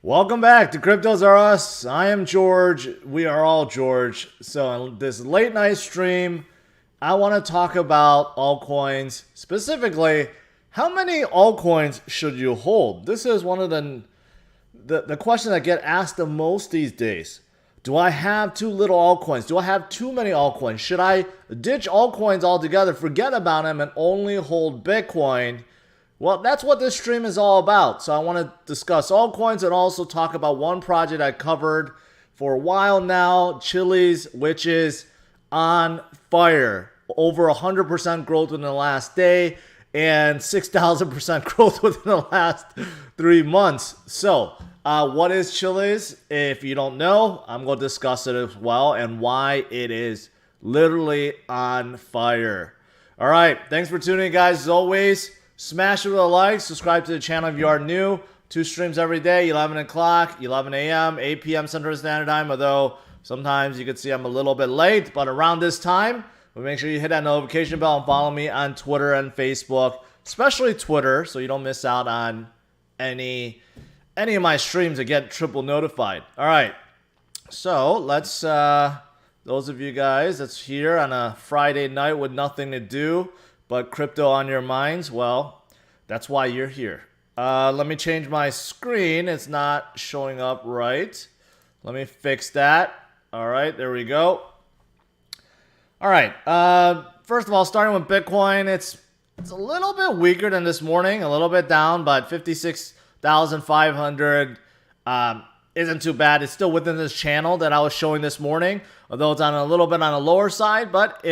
Welcome back to CryptosRUs. I am George. We are all George. So in this late night stream, I want to talk about altcoins. Specifically, how many altcoins should you hold? This is one of the questions that get asked the most these days. Do I have too little altcoins? Do I have too many altcoins? Should I ditch altcoins altogether, forget about them, and only hold Bitcoin? Well, that's what this stream is all about. So I want to discuss altcoins and also talk about one project I covered for a while now, Chiliz, which is on fire. Over 100% growth within the last day and 6,000% growth within the last 3 months. So what is Chiliz? If you don't know, I'm going to discuss it as well and why it is literally on fire. All right. Thanks for tuning in, guys. As always, smash it with a like, subscribe to the channel if you are new. 2 streams every day, 11 o'clock, 11 a.m., 8 p.m. Central Standard Time, although sometimes you can see I'm a little bit late, but around this time, but make sure you hit that notification bell and follow me on Twitter and Facebook, especially Twitter, so you don't miss out on any of my streams and get triple notified. All right, so let's, those of you guys that's here on a Friday night with nothing to do, but crypto on your minds, well, that's why you're here. Let me change my screen. It's not showing up right. Let me fix that. All right, there we go. All right. First of all, starting with Bitcoin, it's a little bit weaker than this morning, a little bit down, but 56,500 isn't too bad. It's still within this channel that I was showing this morning, although it's on a little bit on the lower side. But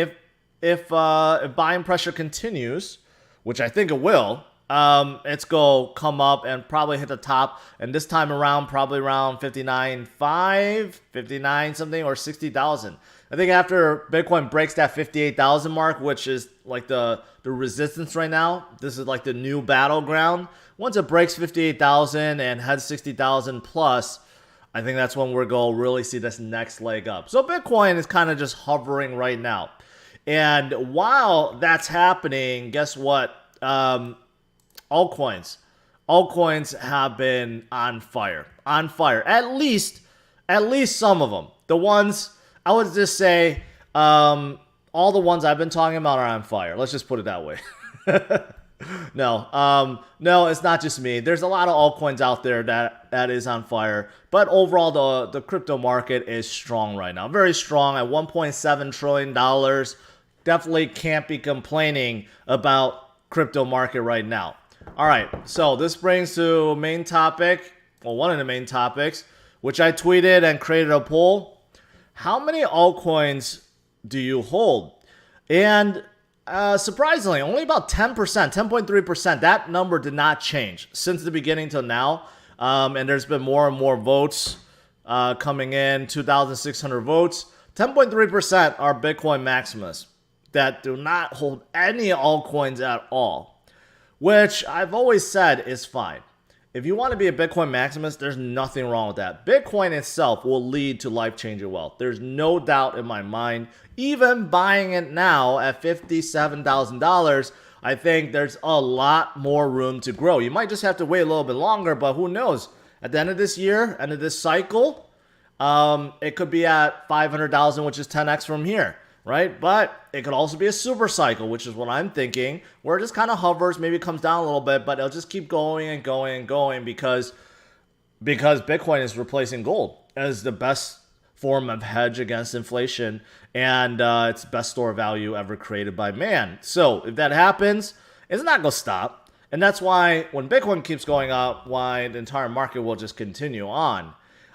if buying pressure continues, which I think it will, it's going to come up and probably hit the top. And this time around, probably around 59.5, 59 something, or 60,000. I think after Bitcoin breaks that 58,000 mark, which is like the resistance right now, this is like the new battleground. Once it breaks 58,000 and heads 60,000 plus, I think that's when we're going to really see this next leg up. So Bitcoin is kind of just hovering right now. And while that's happening, guess what? Altcoins have been on fire. At least some of them. The ones, I would just say, all the ones I've been talking about are on fire. Let's just put it that way. No, it's not just me. There's a lot of altcoins out there that is on fire. But overall, the crypto market is strong right now. Very strong at $1.7 trillion. Definitely can't be complaining about crypto market right now. All right, so this brings to main topic, well, one of the main topics, which I tweeted and created a poll. How many altcoins do you hold? And surprisingly, only about 10%, 10.3%. That number did not change since the beginning till now. And there's been more and more votes coming in, 2,600 votes. 10.3% are Bitcoin Maximus that do not hold any altcoins at all, which I've always said is fine. If you want to be a Bitcoin Maximus, there's nothing wrong with that. Bitcoin itself will lead to life-changing wealth. There's no doubt in my mind. Even buying it now at $57,000, I think there's a lot more room to grow. You might just have to wait a little bit longer, but who knows? At the end of this year, end of this cycle, it could be at 500,000, which is 10x from here. Right? But it could also be a super cycle, which is what I'm thinking, where it just kind of hovers, maybe it comes down a little bit, but it'll just keep going and going and going because Bitcoin is replacing gold as the best form of hedge against inflation, and it's best store of value ever created by man. So if that happens, it's not going to stop. And that's why when Bitcoin keeps going up, why the entire market will just continue on.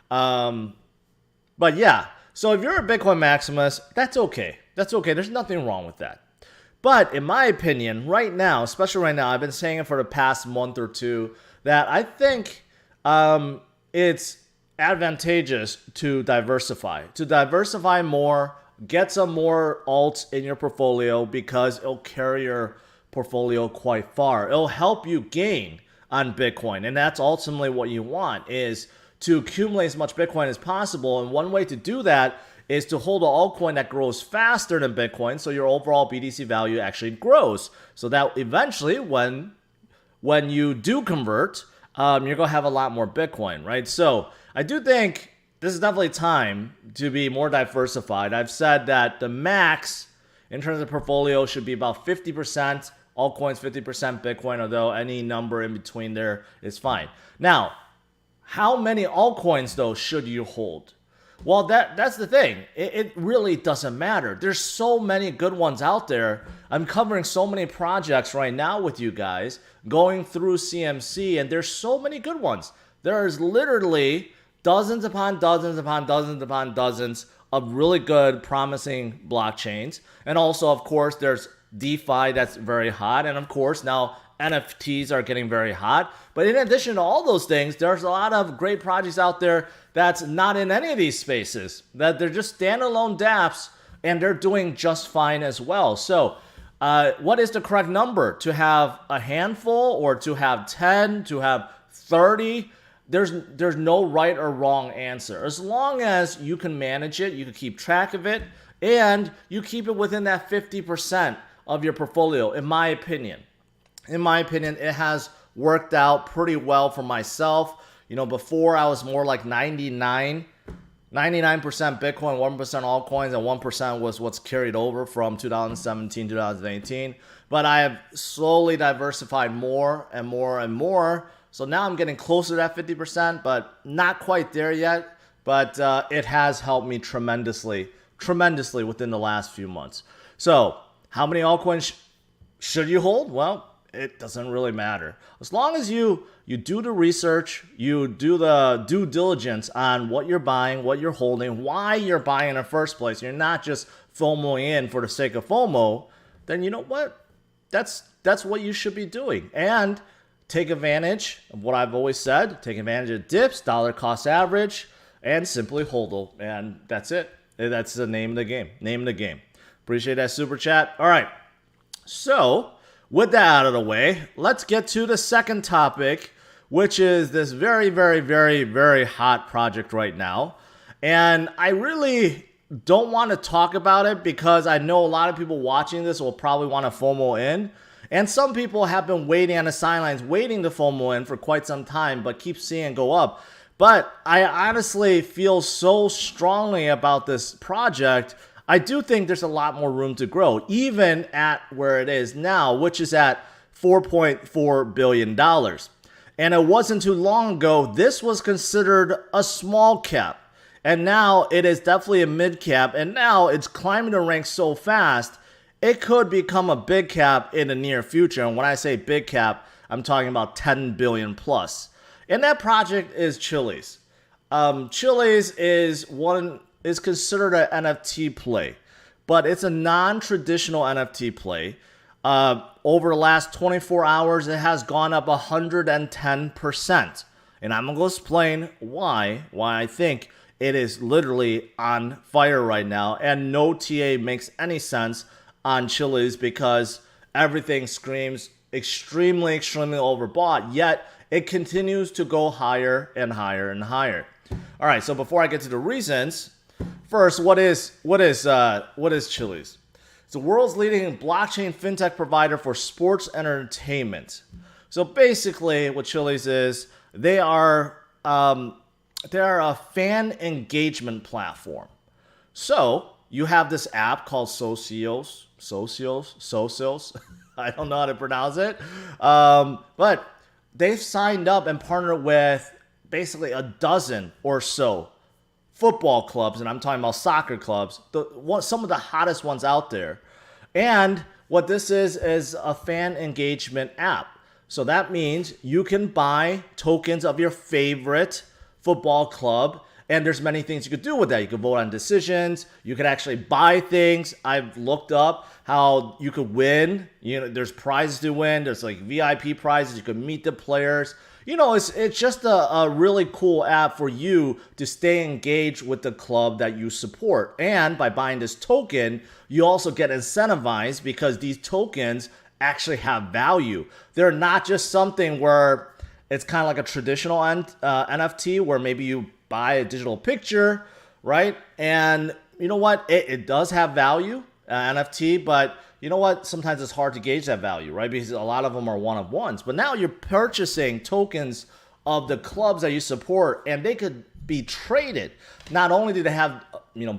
But yeah. So if you're a Bitcoin Maximus, that's okay. That's okay. There's nothing wrong with that. But in my opinion, right now, especially right now, I've been saying it for the past month or two, that I think it's advantageous to diversify more, get some more alts in your portfolio because it'll carry your portfolio quite far. It'll help you gain on Bitcoin. And that's ultimately what you want, is to accumulate as much Bitcoin as possible. And one way to do that is to hold an altcoin that grows faster than Bitcoin, so your overall BTC value actually grows. So that eventually, when you do convert, you're going to have a lot more Bitcoin, right? So I do think this is definitely time to be more diversified. I've said that the max in terms of portfolio should be about 50% altcoins, 50% Bitcoin, although any number in between there is fine. Now, how many altcoins, though, should you hold? Well, that's the thing. It really doesn't matter. There's so many good ones out there. I'm covering so many projects right now with you guys, going through CMC, and there's so many good ones. There's literally dozens upon dozens upon dozens upon dozens of really good, promising blockchains. And also, of course, there's DeFi that's very hot. And of course, now NFTs are getting very hot. But in addition to all those things, there's a lot of great projects out there that's not in any of these spaces, that they're just standalone dApps and they're doing just fine as well. So what is the correct number? To have a handful or to have 10, to have 30? There's no right or wrong answer. As long as you can manage it, you can keep track of it, and you keep it within that 50% of your portfolio, in my opinion. In my opinion, it has worked out pretty well for myself. You know, before I was more like 99% Bitcoin, 1% altcoins, and 1% was what's carried over from 2017, 2018. But I have slowly diversified more and more and more. So now I'm getting closer to that 50%, but not quite there yet. But it has helped me tremendously within the last few months. So how many altcoins should you hold? Well, it doesn't really matter. As long as you do the research, you do the due diligence on what you're buying, what you're holding, why you're buying in the first place. You're not just FOMOing in for the sake of FOMO. Then you know what? That's what you should be doing. And take advantage of what I've always said. Take advantage of dips, dollar cost average, and simply hodl. And that's it. That's the name of the game. Name of the game. Appreciate that super chat. All right. So with that out of the way, let's get to the second topic, which is this very, very, very, very hot project right now. And I really don't want to talk about it because I know a lot of people watching this will probably want to FOMO in. And some people have been waiting on the sidelines, waiting to FOMO in for quite some time, but keep seeing it go up. But I honestly feel so strongly about this project. I do think there's a lot more room to grow, even at where it is now, which is at $4.4 billion. And it wasn't too long ago, this was considered a small cap. And now it is definitely a mid cap. And now it's climbing the ranks so fast, it could become a big cap in the near future. And when I say big cap, I'm talking about 10 billion plus. And that project is Chiliz. Chiliz is considered an NFT play, but it's a non-traditional NFT play. Over the last 24 hours, it has gone up 110%. And I'm going to explain why I think it is literally on fire right now. And no TA makes any sense on Chiliz because everything screams extremely, extremely overbought, yet it continues to go higher and higher and higher. All right, so before I get to the reasons, first, what is Chiliz? It's the world's leading blockchain fintech provider for sports entertainment. So basically, what Chiliz is, they are a fan engagement platform. So you have this app called Socios. I don't know how to pronounce it, but they've signed up and partnered with basically a dozen or so football clubs, and I'm talking about soccer clubs, some of the hottest ones out there. And what this is a fan engagement app. So that means you can buy tokens of your favorite football club, and there's many things you could do with that. You could vote on decisions. You could actually buy things. I've looked up how you could win. You know, there's prizes to win. There's like VIP prizes. You could meet the players. You know, it's just a really cool app for you to stay engaged with the club that you support. And by buying this token, you also get incentivized because these tokens actually have value. They're not just something where it's kind of like a traditional NFT where maybe you buy a digital picture, right? And you know what? It does have value, NFT, but you know what? Sometimes it's hard to gauge that value, right? Because a lot of them are one-of-ones. But now you're purchasing tokens of the clubs that you support, and they could be traded. Not only do they have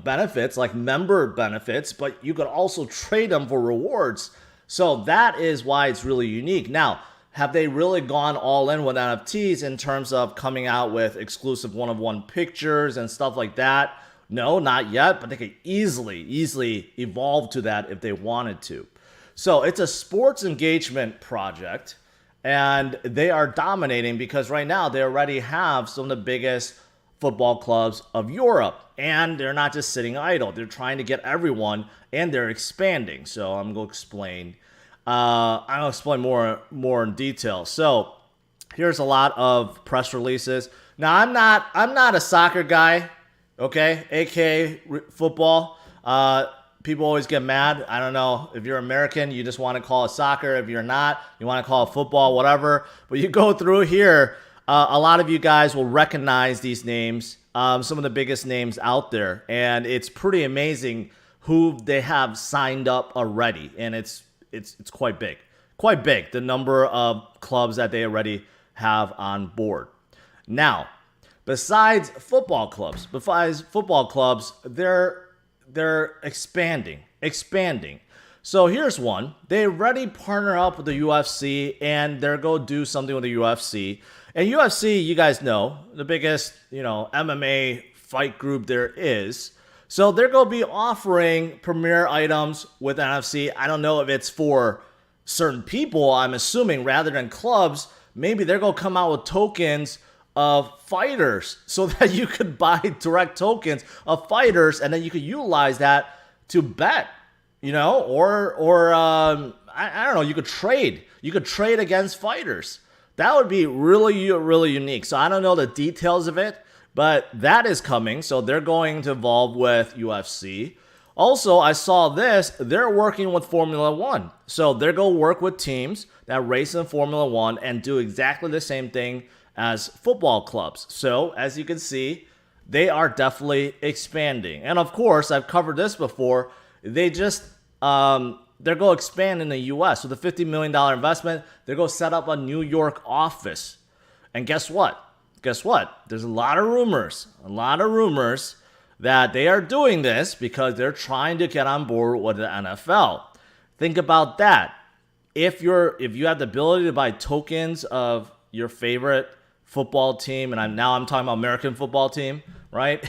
benefits like member benefits, but you could also trade them for rewards. So that is why it's really unique. Now, have they really gone all in with NFTs in terms of coming out with exclusive one-of-one pictures and stuff like that? No, not yet, but they could easily evolve to that if they wanted to. So it's a sports engagement project, and they are dominating because right now they already have some of the biggest football clubs of Europe, and they're not just sitting idle. They're trying to get everyone, and they're expanding. So I'm going to explain. I'll explain more in detail. So here's a lot of press releases. Now I'm not a soccer guy, okay? AKA football. People always get mad. I don't know if you're American, you just want to call it soccer. If you're not, you want to call it football, whatever. But you go through here, a lot of you guys will recognize these names, some of the biggest names out there, and it's pretty amazing who they have signed up already, and it's quite big, the number of clubs that they already have on board. Now, besides football clubs, they're expanding. So here's one. They already partner up with the UFC, and they're going to do something with the UFC. And UFC, you guys know, the biggest, MMA fight group there is. So they're going to be offering premier items with NFC. I don't know if it's for certain people. I'm assuming rather than clubs, maybe they're going to come out with tokens of fighters so that you could buy direct tokens of fighters, and then you could utilize that to bet, or I don't know, you could trade. You could trade against fighters. That would be really, really unique. So I don't know the details of it, but that is coming. So they're going to evolve with UFC. Also, I saw this. They're working with Formula One. So they're going to work with teams that race in Formula One and do exactly the same thing as football clubs. So as you can see, they are definitely expanding. And of course, I've covered this before. They're going to expand in the U.S. So the $50 million investment, they're going to set up a New York office. And guess what? There's a lot of rumors that they are doing this because they're trying to get on board with the NFL. Think about that. If you have the ability to buy tokens of your favorite football team, and I'm talking about American football team, right?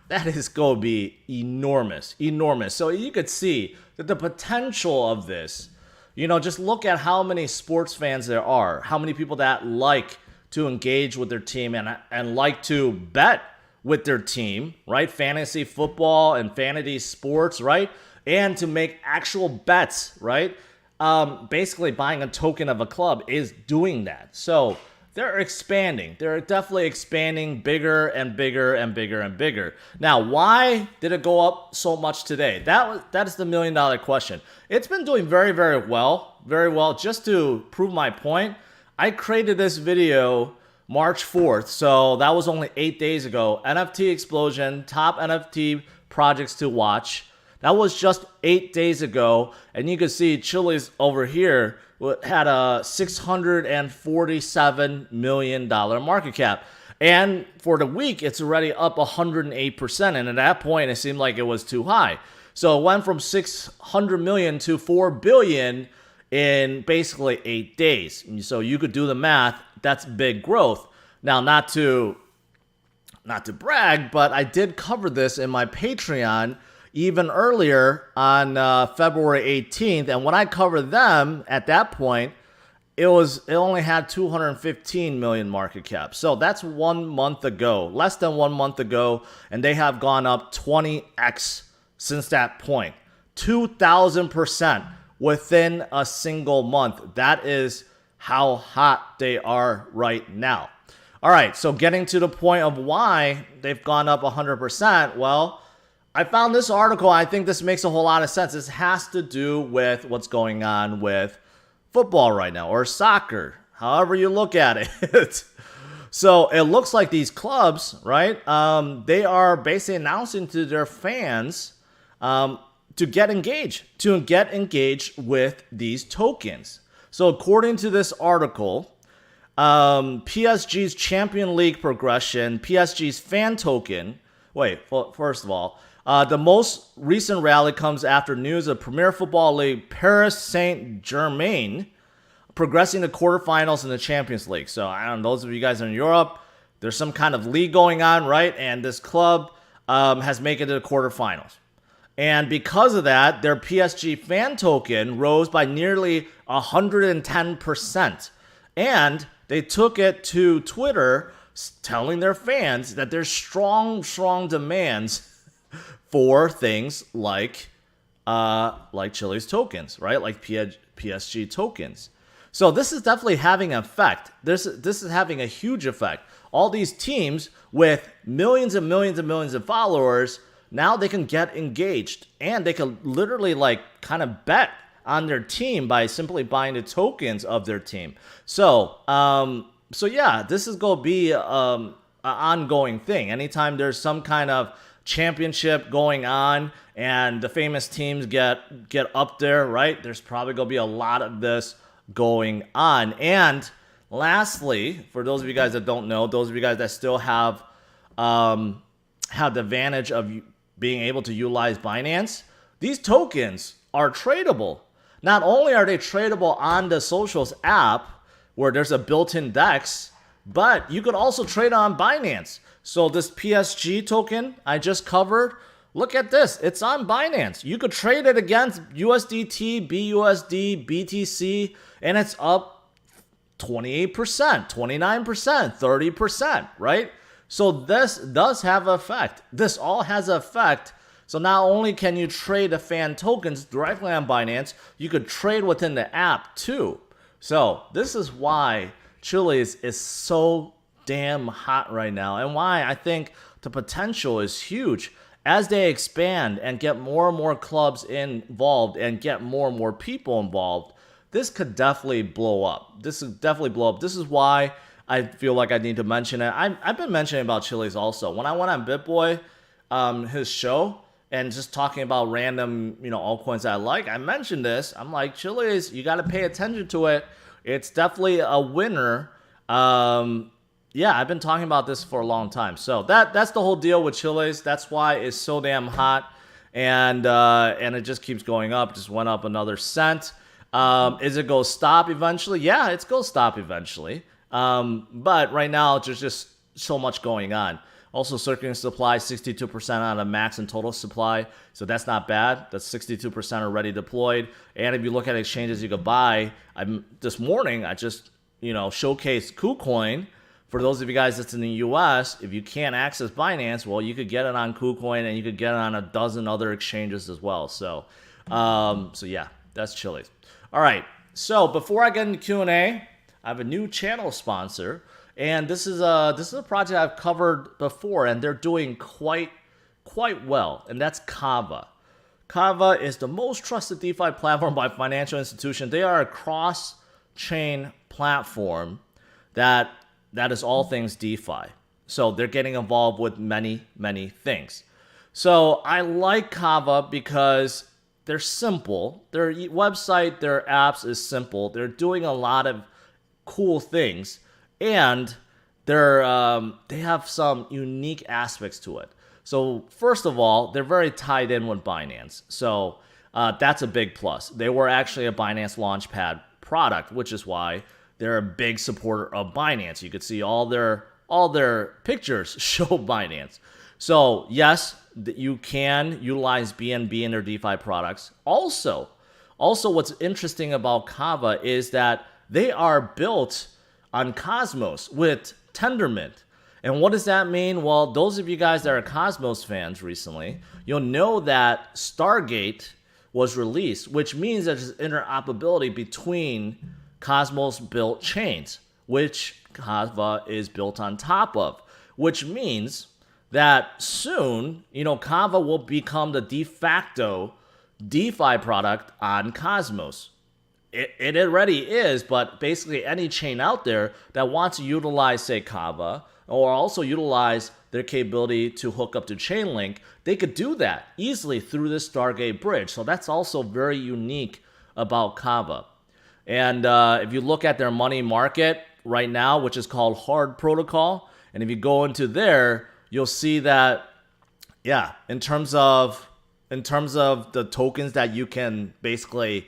That is going to be enormous. So you could see that the potential of this, just look at how many sports fans there are, how many people that like to engage with their team and like to bet with their team, right? Fantasy football and fantasy sports, right? And to make actual bets, right? Basically buying a token of a club is doing that. So they're expanding. They're definitely expanding bigger and bigger and bigger and bigger. Now, why did it go up so much today? That is the $1 million question. It's been doing very, very well. Very well. Just to prove my point, I created this video March 4th. So that was only 8 days ago. NFT explosion, top NFT projects to watch. That was just 8 days ago. And you can see Chiliz over here had a $647 million market cap. And for the week, it's already up 108%. And at that point, it seemed like it was too high. So it went from 600 million to 4 billion in basically 8 days. So you could do the math. That's big growth. Now, not to brag, but I did cover this in my Patreon even earlier on February 18th. And when I covered them at that point, it only had 215 million market cap. So that's 1 month ago, less than 1 month ago. And they have gone up 20x since that point. 2,000% within a single month. That is how hot they are right now. All right, so getting to the point of why they've gone up 100%, well, I found this article. I think this makes a whole lot of sense. This has to do with what's going on with football right now, or soccer, however you look at it. So it looks like these clubs, right, they are basically announcing to their fans to get engaged with these tokens. So according to this article, PSG's Champion League progression, PSG's fan token. Wait, first of all, the most recent rally comes after news of Premier Football League Paris Saint-Germain progressing to quarterfinals in the Champions League. So, I don't know, those of you guys in Europe, there's some kind of league going on, right? And this club has made it to the quarterfinals. And because of that, their PSG fan token rose by nearly 110%. And they took it to Twitter telling their fans that there's strong demands for things like Chiliz tokens, right? Like PSG tokens. So this is definitely having an effect. This is having a huge effect. All these teams with millions and millions and millions of followers, now they can get engaged, and they can literally like kind of bet on their team by simply buying the tokens of their team. So yeah, this is going to be an ongoing thing. Anytime there's some kind of championship going on and the famous teams get up there, right? There's probably going to be a lot of this going on. And lastly, for those of you guys that don't know, those of you guys that still have the advantage of being able to utilize Binance, these tokens are tradable. Not only are they tradable on the Socials app where there's a built-in DEX, but you could also trade on Binance. So this PSG token I just covered, look at this. It's on Binance. You could trade it against USDT, BUSD, BTC, and it's up 28%, 29%, 30%, right? So this does have effect. This all has effect. So not only can you trade the fan tokens directly on Binance, you could trade within the app too. So this is why Chiliz is so damn hot right now, and why I think the potential is huge. As they expand and get more and more clubs involved and get more and more people involved, this could definitely blow up. This is why I feel like I need to mention it. I've been mentioning about Chiliz also. When I went on BitBoy, his show, and just talking about random, altcoins that I like, I mentioned this. I'm like, Chiliz, you got to pay attention to it. It's definitely a winner. Yeah, I've been talking about this for a long time. So that's the whole deal with Chiliz. That's why it's so damn hot, and it just keeps going up. Just went up another cent. Is it go stop eventually? Yeah, it's go stop eventually. But right now there's just so much going on. Also, circulating supply 62% on a max and total supply, so that's not bad. That's 62% already deployed. And if you look at exchanges you could buy, this morning I just showcased KuCoin. For those of you guys that's in the US, if you can't access Binance, well, you could get it on KuCoin, and you could get it on a dozen other exchanges as well. So yeah, that's Chiliz. All right. So before I get into Q&A, I have a new channel sponsor, and this is a project I've covered before, and they're doing quite well, and that's Kava. Kava is the most trusted DeFi platform by financial institutions. They are a cross-chain platform that is all things DeFi. So they're getting involved with many things. So I like Kava because they're simple. Their website, their apps is simple. They're doing a lot of cool things, and they have some unique aspects to it. So first of all, they're very tied in with Binance. So that's a big plus. They were actually a Binance Launchpad product, which is why they're a big supporter of Binance. You could see all their pictures show Binance. So yes, you can utilize BNB in their DeFi products. Also, what's interesting about Kava is that they are built on Cosmos with Tendermint. And what does that mean? Well, those of you guys that are Cosmos fans recently, you'll know that Stargate was released, which means there's interoperability between Cosmos-built chains, which Kava is built on top of, which means that soon, Kava will become the de facto DeFi product on Cosmos. It already is, but basically any chain out there that wants to utilize, say, Kava, or also utilize their capability to hook up to Chainlink, they could do that easily through this Stargate bridge. So that's also very unique about Kava. And if you look at their money market, right now, which is called Hard Protocol. And if you go into there, you'll see that, yeah, in terms of the tokens that you can basically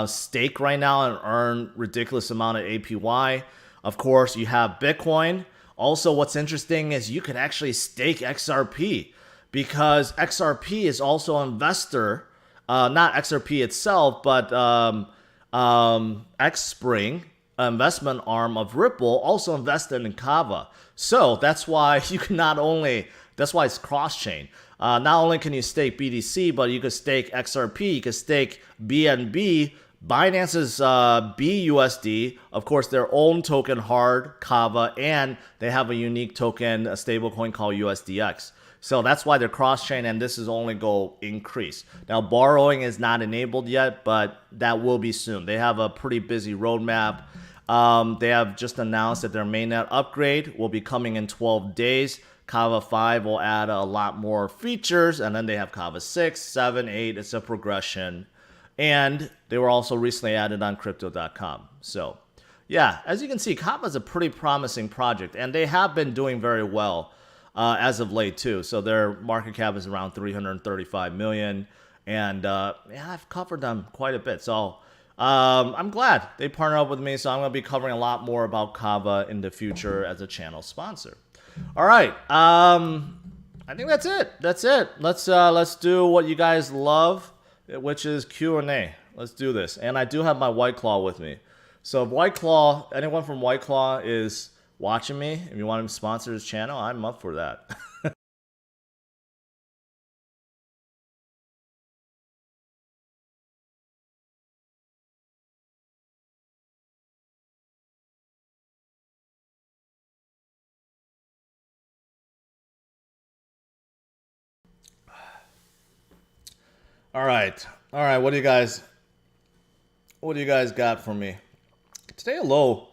stake right now and earn ridiculous amount of APY. Of course, you have Bitcoin. Also, what's interesting is you can actually stake XRP, because XRP is also an investor, not XRP itself, but Xspring, investment arm of Ripple, also invested in Kava. So that's why you can that's why it's cross-chain. Not only can you stake BTC, but you can stake XRP, you can stake BNB, Binance's BUSD, of course, their own token, Hard, Kava, and they have a unique token, a stablecoin called USDX. So that's why they're cross-chain, and this is only go increase. Now, borrowing is not enabled yet, but that will be soon. They have a pretty busy roadmap. They have just announced that their mainnet upgrade will be coming in 12 days. Kava 5 will add a lot more features, and then they have Kava 6, 7, 8. It's a progression. And they were also recently added on Crypto.com. So, yeah, as you can see, Kava is a pretty promising project, and they have been doing very well as of late, too. So their market cap is around 335 million, and yeah, I've covered them quite a bit. So I'm glad they partnered up with me, so I'm going to be covering a lot more about Kava in the future as a channel sponsor. All right, I think that's it. Let's do what you guys love, which is Q&A. Let's do this. And I do have my White Claw with me. So if White Claw, anyone from White Claw is watching me, if you want him to sponsor his channel, I'm up for that. All right. What do you guys got for me? Today a low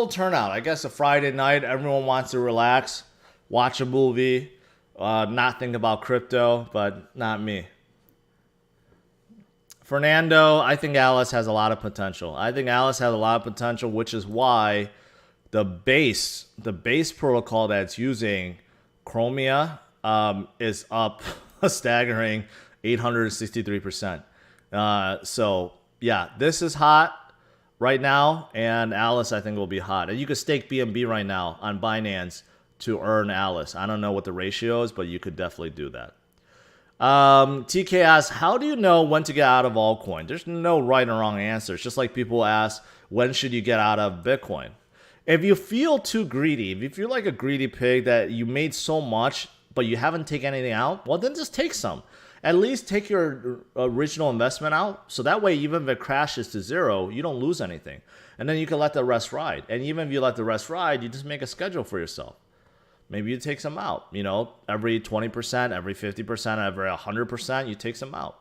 turnout. I guess a Friday night, everyone wants to relax, watch a movie, not think about crypto, but not me. Fernando, I think Alice has a lot of potential. Which is why the base protocol that's using Chromia is up a staggering 863%. So yeah, this is hot right now, and Alice I think will be hot. And you could stake BNB right now on Binance to earn Alice. I don't know what the ratio is, but you could definitely do that. TK asks, how do you know when to get out of altcoin? There's no right or wrong answer. It's just like people ask, when should you get out of Bitcoin? If you feel too greedy, if you feel like a greedy pig that you made so much, but you haven't taken anything out, well, then just take some. At least take your original investment out, so that way even if it crashes to zero, you don't lose anything. And then you can let the rest ride. And even if you let the rest ride, you just make a schedule for yourself. Maybe you take some out, every 20%, every 50%, every 100%, you take some out.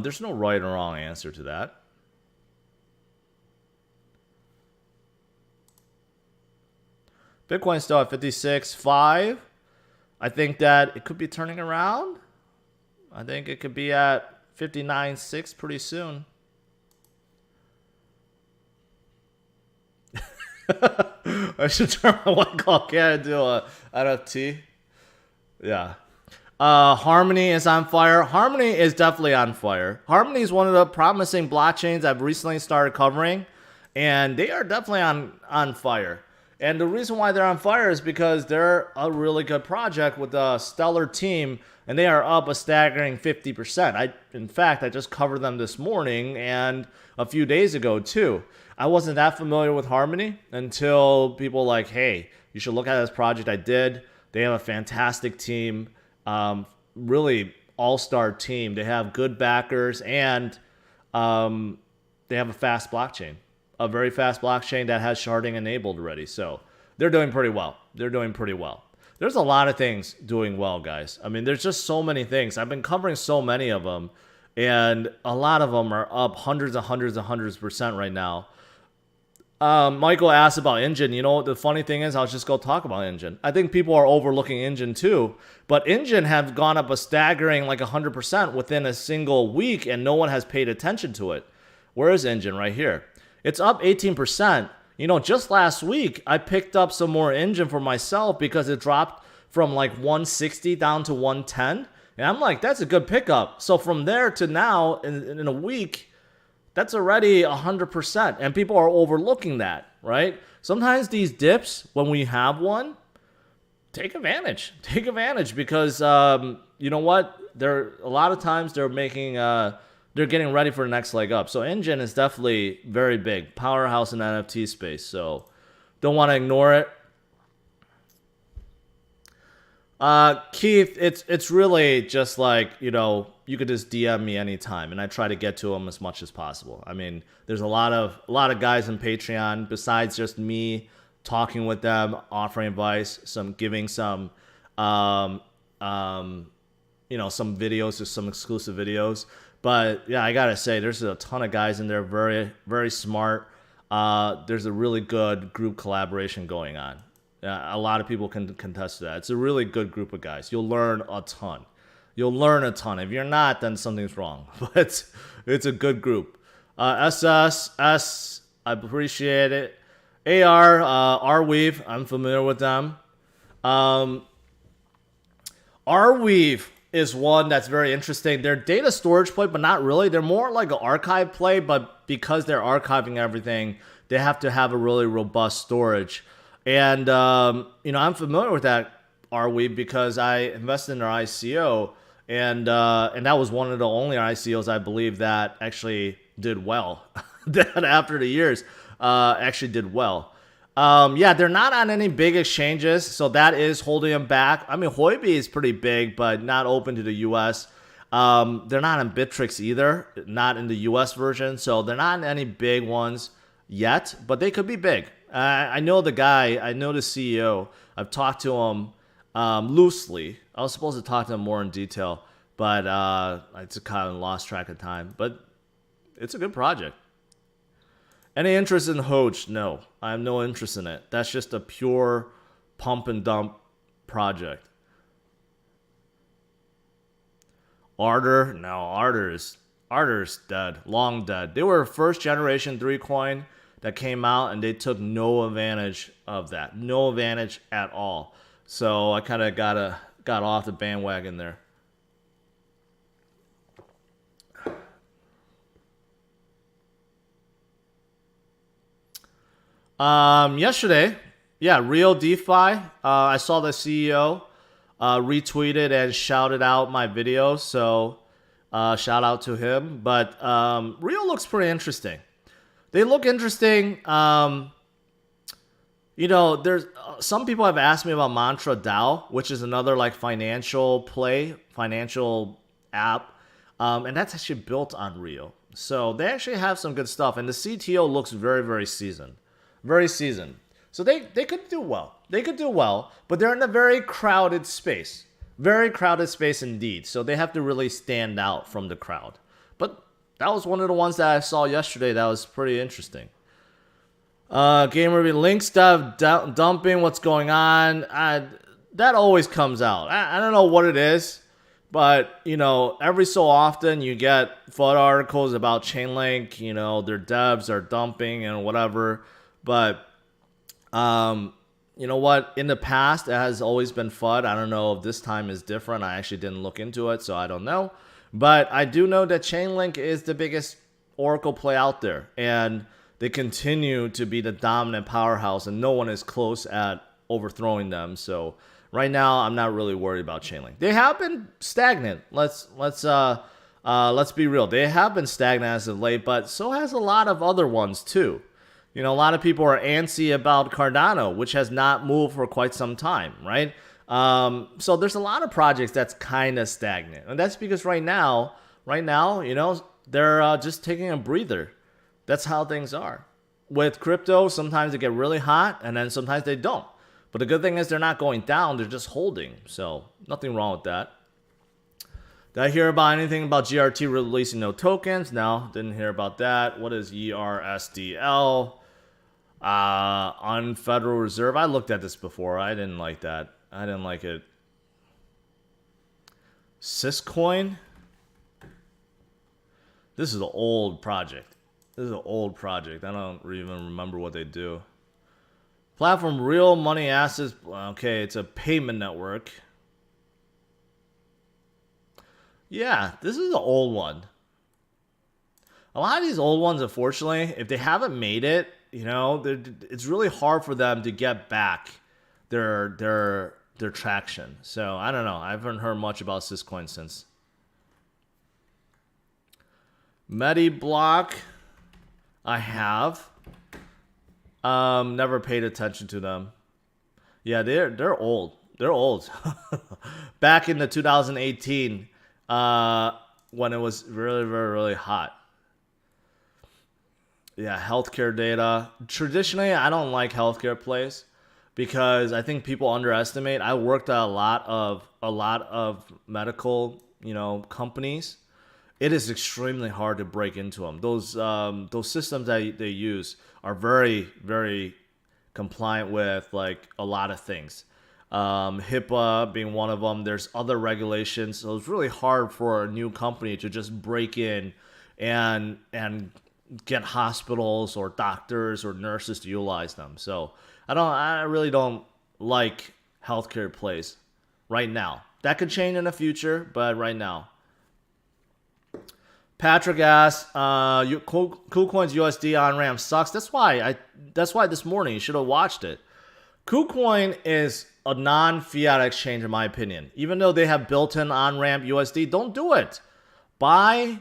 There's no right or wrong answer to that. Bitcoin's still at 56.5. I think that it could be turning around. I think it could be at 59.6 pretty soon. I should turn my White Claw can into a NFT. Yeah. Harmony is on fire. Harmony is definitely on fire. Harmony is one of the promising blockchains I've recently started covering, and they are definitely on fire. And the reason why they're on fire is because they're a really good project with a stellar team, and they are up a staggering 50%. In fact, I just covered them this morning and a few days ago too. I wasn't that familiar with Harmony until people were like, hey, you should look at this project. I did. They have a fantastic team, really all-star team. They have good backers, and they have a fast blockchain. A very fast blockchain that has sharding enabled already. So they're doing pretty well. There's a lot of things doing well, guys. I mean, there's just so many things. I've been covering so many of them, and a lot of them are up hundreds of percent right now. Michael asked about Engine. The funny thing is, I'll just go talk about Engine. I think people are overlooking Engine too, but Engine have gone up a staggering like 100% within a single week, and no one has paid attention to it. Where is Engine? Right here. It's up 18%. You know, just last week, I picked up some more Engine for myself because it dropped from like 160 down to 110. And I'm like, that's a good pickup. So from there to now, in a week, that's already 100%. And people are overlooking that, right? Sometimes these dips, when we have one, take advantage. Take advantage because, you know what? A lot of times they're making... they're getting ready for the next leg up. So Engine is definitely very big. Powerhouse in the NFT space. So don't want to ignore it. Keith, it's really just like, you know, you could just DM me anytime, and I try to get to them as much as possible. I mean, there's a lot of guys on Patreon besides just me talking with them, offering advice, giving some, you know, some videos or some exclusive videos. But yeah, I gotta say, there's a ton of guys in there, very, very smart. There's a really good group collaboration going on. A lot of people can contest to that. It's a really good group of guys. You'll learn a ton. You'll learn a ton. If you're not, then something's wrong. But it's a good group. SSS, I appreciate it. AR, Arweave, I'm familiar with them. Arweave is one that's very interesting. They're data storage play, but not really. They're more like an archive play, but because they're archiving everything, they have to have a really robust storage. And, you know, I'm familiar with that Arweave because I invested in their ICO, and that was one of the only ICOs I believe that actually did well. That after the years actually did well. Yeah, they're not on any big exchanges, so that is holding them back. I mean, Huobi is pretty big, but not open to the U.S. They're not on Bittrex either, not in the U.S. version, so they're not in any big ones yet, but they could be big. I know the guy, I know the CEO. I've talked to him loosely. I was supposed to talk to him more in detail, but I just kind of lost track of time. But it's a good project. Any interest in Hoge? No, I have no interest in it. That's just a pure pump and dump project. Ardor? No, Ardor's dead, long dead. They were a first generation 3 coin that came out, and they took no advantage of that. No advantage at all. So I kind of got off the bandwagon there. Yesterday, yeah, Real DeFi. I saw the CEO retweeted and shouted out my video, so shout out to him. But Real looks pretty interesting. They look interesting. You know, there's some people have asked me about Mantra DAO, which is another like financial play, financial app, and that's actually built on Real. So they actually have some good stuff, and the CTO looks very, very seasoned. Very seasoned. So they could do well. They could do well, but they're in a very crowded space. Very crowded space indeed. So they have to really stand out from the crowd. But that was one of the ones that I saw yesterday that was pretty interesting. Game review, link stuff, dumping, what's going on. That always comes out. I don't know what it is, but, you know, every so often you get FUD articles about Chainlink, you know, their devs are dumping and whatever. But, you know what? In the past, it has always been FUD. I don't know if this time is different. I actually didn't look into it, so I don't know. But I do know that Chainlink is the biggest Oracle play out there. And they continue to be the dominant powerhouse, and no one is close at overthrowing them. So right now, I'm not really worried about Chainlink. They have been stagnant. Let's be real. They have been stagnant as of late, but so has a lot of other ones too. You know, a lot of people are antsy about Cardano, which has not moved for quite some time, right? So there's a lot of projects that's kind of stagnant. And that's because right now, you know, they're just taking a breather. That's how things are. With crypto, sometimes they get really hot, and then sometimes they don't. But the good thing is they're not going down, they're just holding. So nothing wrong with that. Did I hear about anything about GRT releasing no tokens? No, didn't hear about that. What is ERSDL? On Federal Reserve. I looked at this before. I didn't like that. I didn't like it. Syscoin? This is an old project. I don't even remember what they do. Platform real money assets. Okay, it's a payment network. Yeah, this is an old one. A lot of these old ones, unfortunately, if they haven't made it, you know, it's really hard for them to get back their traction. So I don't know. I haven't heard much about Syscoin since. MediBlock, I have. Never paid attention to them. Yeah, they're old. They're old. Back in the 2018, when it was really, really, really hot. Yeah, healthcare data. Traditionally, I don't like healthcare plays because I think people underestimate. I worked at a lot of medical, companies. It is extremely hard to break into them. Those systems that they use are very, very compliant with like a lot of things. HIPAA being one of them. There's other regulations, so it's really hard for a new company to just break in and get hospitals or doctors or nurses to utilize them. So I really don't like healthcare plays right now. That could change in the future, but right now. Patrick asks, KuCoin's USD on ramp sucks. That's why this morning you should have watched it. KuCoin is a non-fiat exchange in my opinion. Even though they have built-in on-ramp USD, don't do it. Buy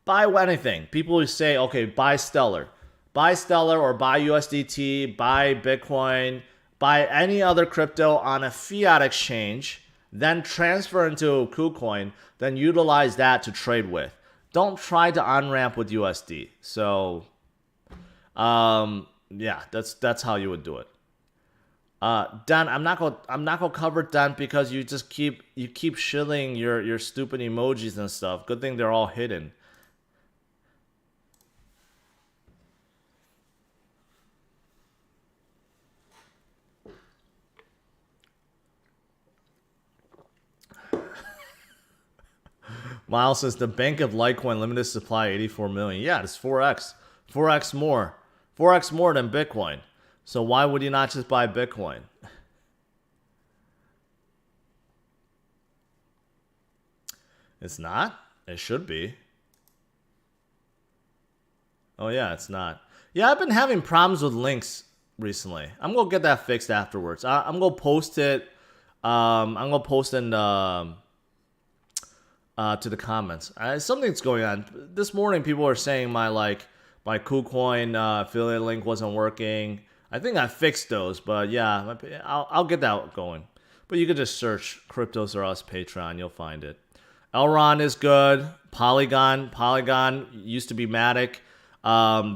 anything. People who say, okay, buy Stellar. Buy Stellar or buy USDT, buy Bitcoin, buy any other crypto on a fiat exchange, then transfer into KuCoin, then utilize that to trade with. Don't try to on-ramp with USD. So, yeah, that's how you would do it. Dan, I'm not gonna cover Dan because you keep shilling your stupid emojis and stuff. Good thing they're all hidden. Miles says the Bank of Litecoin limited supply 84 million. Yeah, it's 4x. 4x more. 4x more than Bitcoin. So why would you not just buy Bitcoin? It's not? It should be. Oh yeah, it's not. Yeah, I've been having problems with links recently. I'm gonna get that fixed afterwards. I'm gonna post it. I'm gonna post in to the comments. Something's going on. This morning, people are saying my KuCoin affiliate link wasn't working. I think I fixed those, but yeah, I'll get that going. But you could just search CryptosRUs Patreon, you'll find it. Elrond is good. Polygon used to be Matic.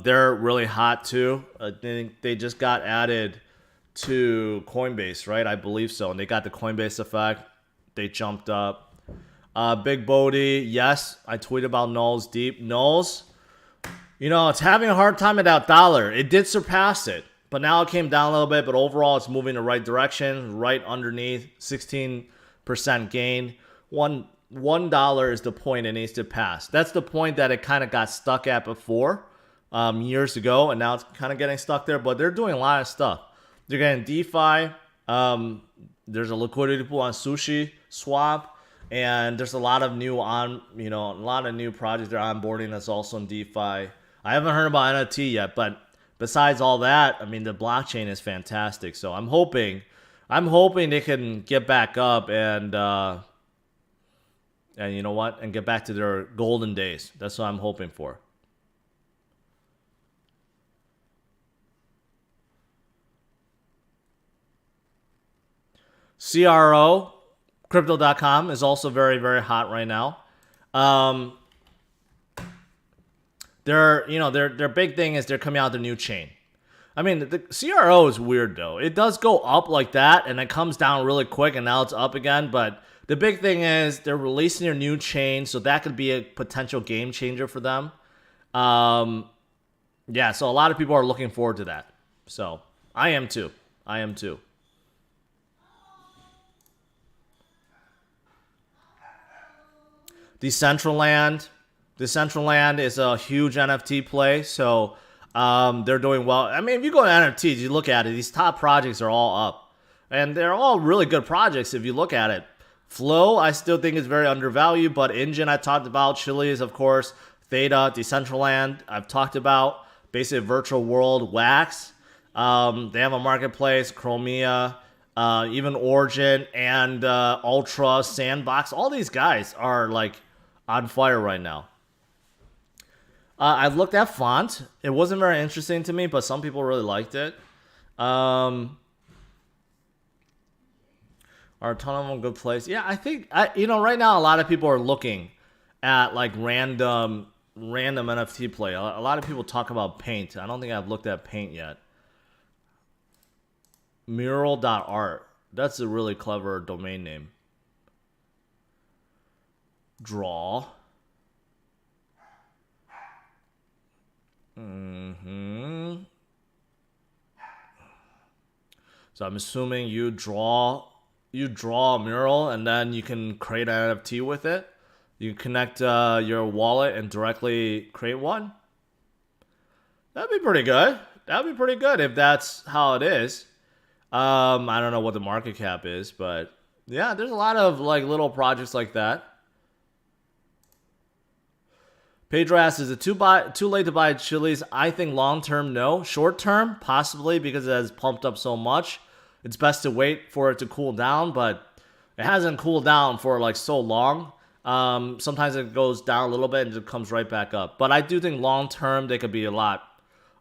They're really hot too. I think they just got added to Coinbase, right? I believe so. And they got the Coinbase effect. They jumped up. Big Bodie, yes, I tweeted about Knowles Deep. Knowles, it's having a hard time at that dollar. It did surpass it, but now it came down a little bit, but overall it's moving the right direction, right underneath, 16% gain. $1 is the point it needs to pass. That's the point that it kind of got stuck at before, years ago, and now it's kind of getting stuck there, but they're doing a lot of stuff. They're getting DeFi. There's a liquidity pool on Sushi Swap. And there's a lot of new projects they're onboarding that's also in DeFi. I haven't heard about NFT yet, but besides all that, I mean, the blockchain is fantastic. So I'm hoping they can get back up and you know what? And get back to their golden days. That's what I'm hoping for. CRO. Crypto.com is also very, very hot right now. Their big thing is they're coming out with a new chain. I mean, the CRO is weird though. It does go up like that, and it comes down really quick, and now it's up again. But the big thing is they're releasing their new chain, so that could be a potential game changer for them. Yeah, so a lot of people are looking forward to that. So I am too. Decentraland is a huge NFT play, so They're doing well. I mean, if you go to NFTs, you look at it, these top projects are all up. And they're all really good projects if you look at it. Flow, I still think is very undervalued, but Engine I talked about, Chiliz, of course, Theta, Decentraland, I've talked about, basically Virtual World, Wax. They have a marketplace, Chromia, even Origin, and Ultra, Sandbox. All these guys are like on fire right now. I've looked at Font. It wasn't very interesting to me, but some people really liked it. Are a ton of them a good place? Yeah, I think right now a lot of people are looking at like random NFT play. A lot of people talk about Paint. I don't think I've looked at Paint yet. Mural.art. That's a really clever domain name. Draw. So I'm assuming you draw a mural and then you can create an NFT with it. You connect your wallet and directly create one. That'd be pretty good. That'd be pretty good if that's how it is. I don't know what the market cap is, but yeah, there's a lot of like little projects like that. Pedro asks, is it too late to buy Chiliz? I think long term, no. Short term, possibly, because it has pumped up so much. It's best to wait for it to cool down, but it hasn't cooled down for like so long. Sometimes it goes down a little bit and it comes right back up. But I do think long term they could be a lot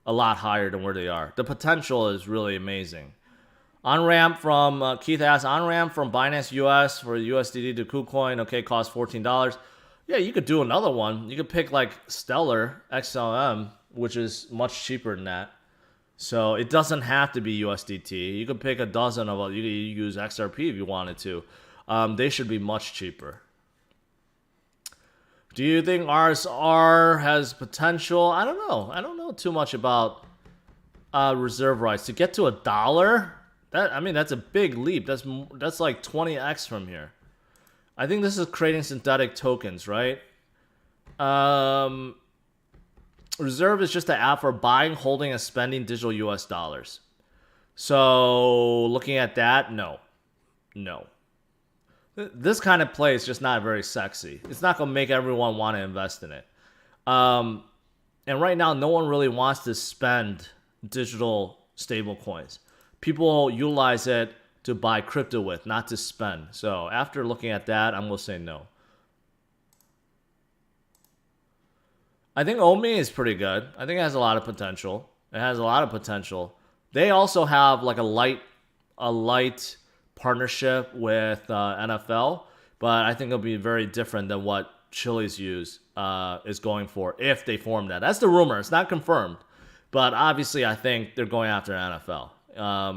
higher than where they are. The potential is really amazing. On-ramp from Keith asks, on-ramp from Binance US for USDT to KuCoin. Okay, costs $14. Yeah, you could do another one. You could pick like Stellar XLM, which is much cheaper than that. So it doesn't have to be USDT. You could pick a dozen of them. You could use XRP if you wanted to. They should be much cheaper. Do you think RSR has potential? I don't know. I don't know too much about reserve rights. To get to $1, that's a big leap. That's like 20x from here. I think this is creating synthetic tokens, right? Reserve is just an app for buying, holding, and spending digital US dollars. So looking at that, no. This kind of play is just not very sexy. It's not going to make everyone want to invest in it. And right now, no one really wants to spend digital stable coins. People utilize it to buy crypto with, not to spend. So after looking at that, I'm going to say no. I think Omi is pretty good. I think it has a lot of potential. They also have like a light partnership with NFL, but I think it'll be very different than what Chiliz is going for if they form that. That's the rumor. It's not confirmed, but obviously I think they're going after NFL.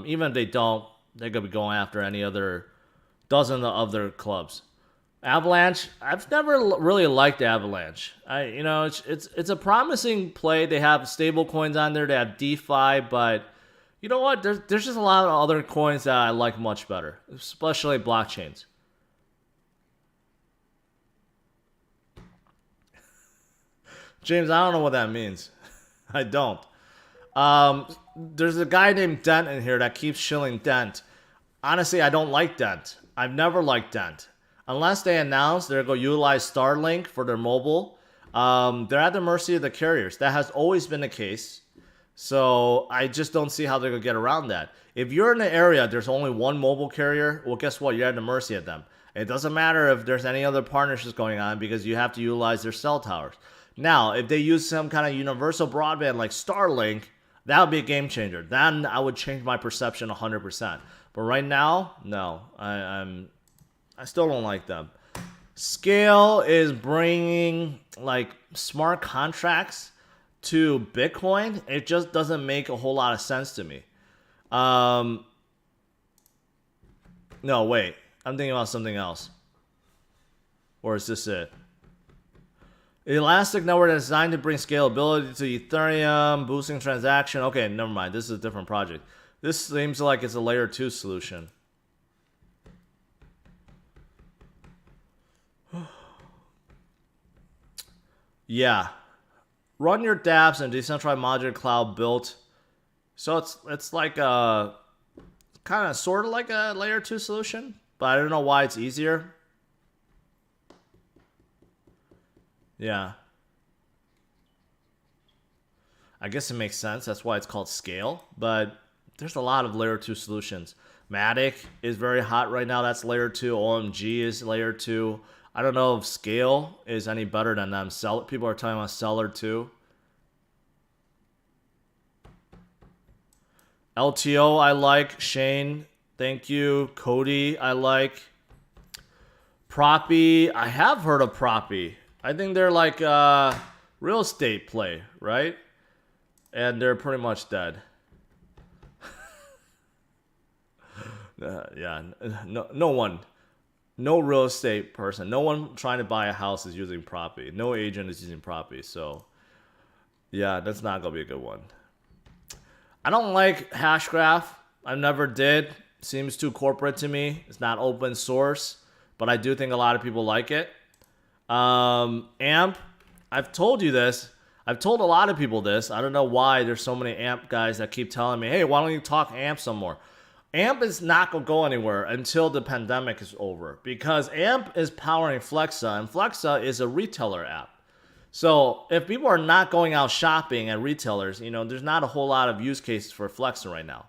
Even if they don't, they're going to be going after any other dozen of other clubs. Avalanche, I've never really liked Avalanche. It's a promising play. They have stable coins on there. They have DeFi, but you know what? There's just a lot of other coins that I like much better, especially blockchains. James, I don't know what that means. I don't. There's a guy named Dent in here that keeps shilling Dent. Honestly, I don't like Dent. I've never liked Dent. Unless they announce they're going to utilize Starlink for their mobile, they're at the mercy of the carriers. That has always been the case. So I just don't see how they're going to get around that. If you're in an area, there's only one mobile carrier, well, guess what? You're at the mercy of them. It doesn't matter if there's any other partnerships going on because you have to utilize their cell towers. Now, if they use some kind of universal broadband like Starlink, that would be a game changer. Then I would change my perception 100%. But right now, no. I still don't like them. Scale is bringing like smart contracts to Bitcoin. It just doesn't make a whole lot of sense to me. No, wait. I'm thinking about something else. Or is this it? Elastic Network is designed to bring scalability to Ethereum, boosting transaction. Okay, never mind. This is a different project. This seems like it's a layer 2 solution. Yeah. run your dApps in a decentralized modular cloud built. So it's like a kind of sort of like a layer 2 solution, but I don't know why it's easier. Yeah. I guess it makes sense. That's why it's called Scale. But there's a lot of layer 2 solutions. Matic is very hot right now. That's layer 2. OMG is layer 2. I don't know if Scale is any better than them. People are talking about Stellar too. LTO I like. Shane, thank you. Cody I like. Proppy, I have heard of Proppy. I think they're like a real estate play, right? And they're pretty much dead. Yeah, no one, no real estate person, no one trying to buy a house is using Proppy. No agent is using Proppy. So, yeah, that's not gonna be a good one. I don't like Hashgraph. I never did. Seems too corporate to me. It's not open source, but I do think a lot of people like it. AMP, I've told you this. I've told a lot of people this. I don't know why there's so many AMP guys that keep telling me, hey, why don't you talk AMP some more? AMP is not going to go anywhere until the pandemic is over because AMP is powering Flexa, and Flexa is a retailer app. So if people are not going out shopping at retailers, there's not a whole lot of use cases for Flexa right now.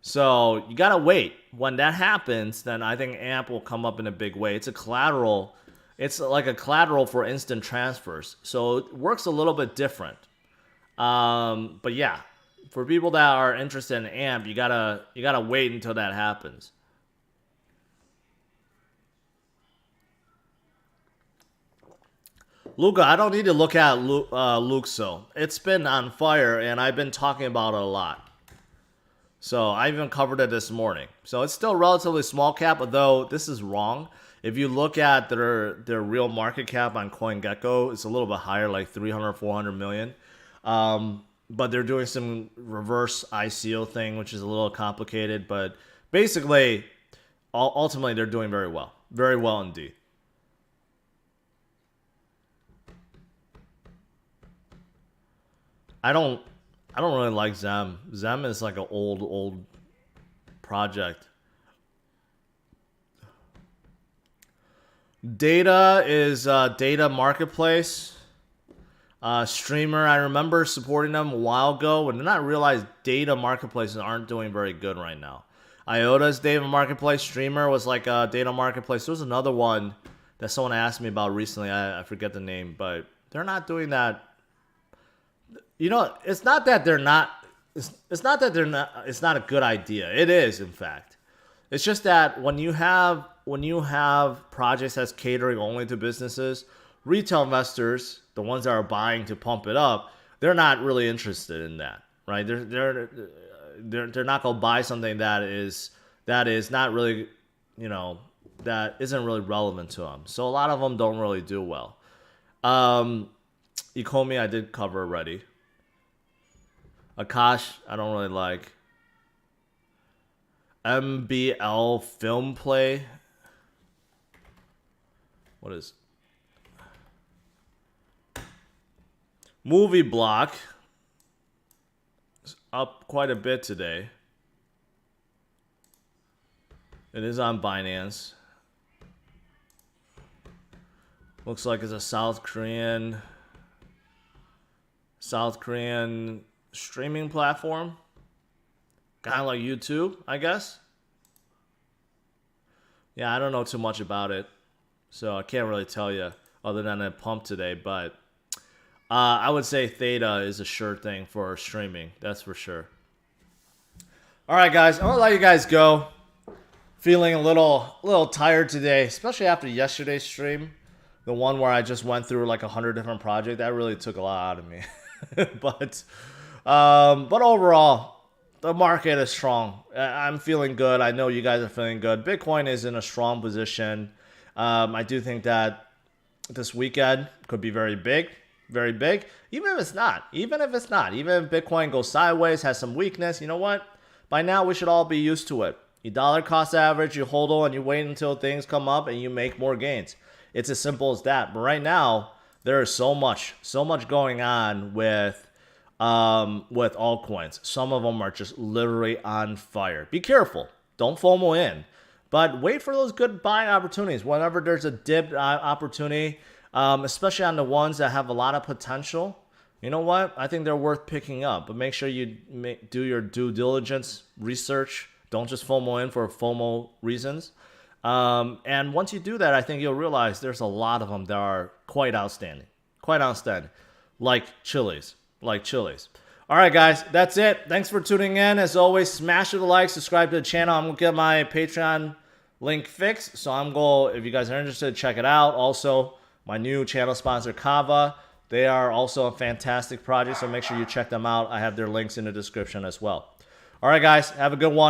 So you got to wait. When that happens, then I think AMP will come up in a big way. It's a collateral. It's like a collateral for instant transfers. So it works a little bit different. But yeah, for people that are interested in AMP, you gotta wait until that happens. Luca, I don't need to look at Luxo. It's been on fire, and I've been talking about it a lot. So I even covered it this morning. So it's still relatively small cap, although this is wrong. If you look at their real market cap on CoinGecko, it's a little bit higher, like 300, 400 million. But they're doing some reverse ICO thing, which is a little complicated. But basically, ultimately, they're doing very well. Very well indeed. I don't really like Zem. Zem is like an old project. Data is Data Marketplace. Streamer, I remember supporting them a while ago, and then I realized data marketplaces aren't doing very good right now. IOTA's data marketplace. Streamer was like a data marketplace. There was another one that someone asked me about recently. I forget the name, but they're not doing that. It's not that they're not. It's not that they're not. It's not a good idea. It is, in fact. It's just that when you have projects that's catering only to businesses, retail investors, the ones that are buying to pump it up, they're not really interested in that, right? They're not gonna buy something that is not really, that isn't really relevant to them. So a lot of them don't really do well. Ecomi, I did cover already. Akash, I don't really like. MBL Film Play. What is Movie Block? It's up quite a bit today. It is on Binance. Looks like it's a South Korean streaming platform. Kind of like YouTube, I guess. Yeah, I don't know too much about it, so I can't really tell you other than it pumped today. But I would say Theta is a sure thing for streaming. That's for sure. All right, guys, I'm gonna let you guys go. Feeling a little tired today, especially after yesterday's stream, the one where I just went through like 100 different projects. That really took a lot out of me. But overall, the market is strong. I'm feeling good. I know you guys are feeling good. Bitcoin is in a strong position. I do think that this weekend could be very big, very big. Even if Bitcoin goes sideways, has some weakness, you know what? By now, we should all be used to it. You dollar cost average, you hold on, and you wait until things come up and you make more gains. It's as simple as that. But right now, There is so much going on with altcoins. Some of them are just literally on fire. Be careful. Don't FOMO in. But wait for those good buying opportunities. Whenever there's a dip opportunity, especially on the ones that have a lot of potential, you know what? I think they're worth picking up. But make sure you do your due diligence research. Don't just FOMO in for FOMO reasons. And once you do that, I think you'll realize there's a lot of them that are quite outstanding. Quite outstanding. Like Chiliz. All right, guys, that's it. Thanks for tuning in. As always, smash the like, subscribe to the channel. I'm going to get my Patreon link fixed. So if you guys are interested, check it out. Also, my new channel sponsor, Kava. They are also a fantastic project, so make sure you check them out. I have their links in the description as well. All right, guys, have a good one.